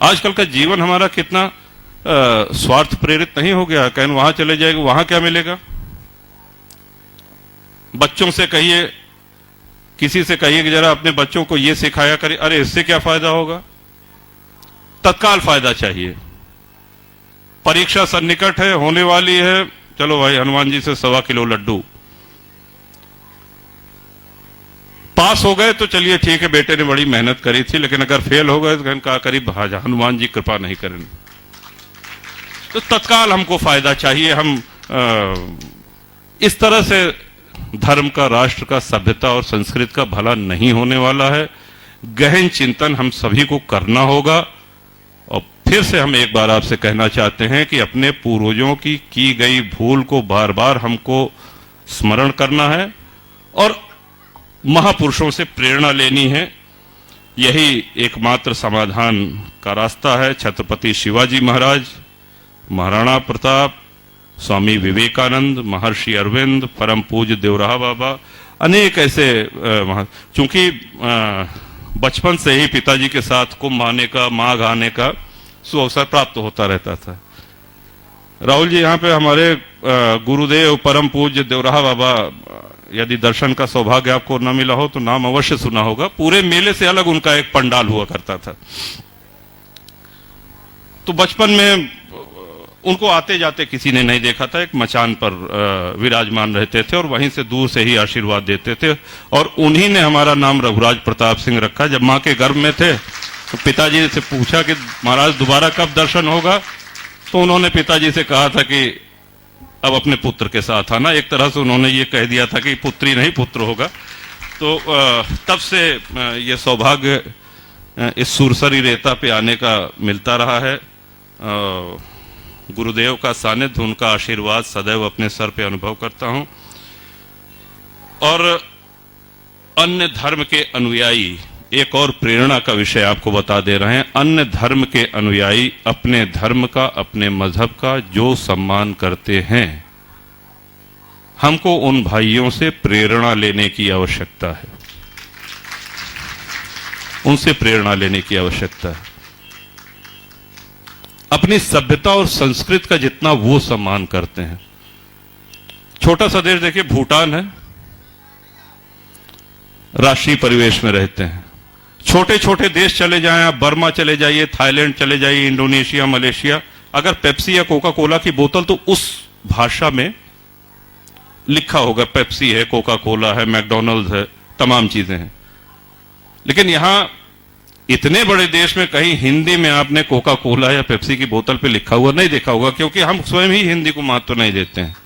आजकल का जीवन हमारा कितना स्वार्थ प्रेरित नहीं हो गया? कहीं वहां चले जाएगा, वहां क्या मिलेगा? बच्चों से कहिए, किसी से कहिए कि जरा अपने बच्चों को यह सिखाया करिए, अरे इससे क्या फायदा होगा? तत्काल फायदा चाहिए। परीक्षा सन्निकट है, होने वाली है, चलो भाई हनुमान जी से 1.25 किलो लड्डू। पास हो गए तो चलिए ठीक है, बेटे ने बड़ी मेहनत करी थी, लेकिन अगर फेल हो गए तो कहा करीब हनुमान जी कृपा नहीं करेंगे। तो तत्काल हमको फायदा चाहिए। हम इस तरह से धर्म का, राष्ट्र का, सभ्यता और संस्कृति का भला नहीं होने वाला है। गहन चिंतन हम सभी को करना होगा। और फिर से हम एक बार आपसे कहना चाहते हैं कि अपने पूर्वजों की गई भूल को बार बार हमको स्मरण करना है और महापुरुषों से प्रेरणा लेनी है। यही एकमात्र समाधान का रास्ता है। छत्रपति शिवाजी महाराज, महाराणा प्रताप, स्वामी विवेकानंद, महर्षि अरविंद, परम पूज्य देवराहा बाबा, अनेक ऐसे चूंकि बचपन से ही पिताजी के साथ कुंभ आने का, माघ आने का सुअवसर प्राप्त होता रहता था। राहुल जी, यहाँ पे हमारे गुरुदेव परम पूज्य देवराहा बाबा, यदि दर्शन का सौभाग्य आपको न मिला हो तो नाम अवश्य सुना होगा। पूरे मेले से अलग उनका एक पंडाल हुआ करता था। तो बचपन में उनको आते जाते किसी ने नहीं देखा था। एक मचान पर विराजमान रहते थे और वहीं से दूर से ही आशीर्वाद देते थे। और उन्हीं ने हमारा नाम रघुराज प्रताप सिंह रखा। जब मां के गर्भ में थे तो पिताजी से पूछा कि महाराज दोबारा कब दर्शन होगा, तो उन्होंने पिताजी से कहा था कि अब अपने पुत्र के साथ आना। एक तरह से उन्होंने ये कह दिया था कि पुत्री नहीं पुत्र होगा। तो तब से ये सौभाग्य इस सुरसरी रेता पे आने का मिलता रहा है। गुरुदेव का सानिध्य, उनका आशीर्वाद सदैव अपने सर पे अनुभव करता हूं। और अन्य धर्म के अनुयायी, एक और प्रेरणा का विषय आपको बता दे रहे हैं। अन्य धर्म के अनुयायी अपने धर्म का, अपने मजहब का जो सम्मान करते हैं, हमको उन भाइयों से प्रेरणा लेने की आवश्यकता है। उनसे प्रेरणा लेने की आवश्यकता है। अपनी सभ्यता और संस्कृति का जितना वो सम्मान करते हैं। छोटा सा देश देखिए, भूटान है, राष्ट्रीय परिवेश में रहते हैं। छोटे छोटे देश चले जाएं आप, बर्मा चले जाइए, थाईलैंड चले जाइए, इंडोनेशिया, मलेशिया, अगर पेप्सी या कोका कोला की बोतल तो उस भाषा में लिखा होगा, पेप्सी है, कोका कोला है, मैकडॉनल्ड्स है, तमाम चीजें हैं। लेकिन यहां इतने बड़े देश में कहीं हिंदी में आपने कोका कोला या पेप्सी की बोतल पे लिखा हुआ नहीं देखा होगा, क्योंकि हम स्वयं ही हिंदी को महत्व नहीं देते हैं।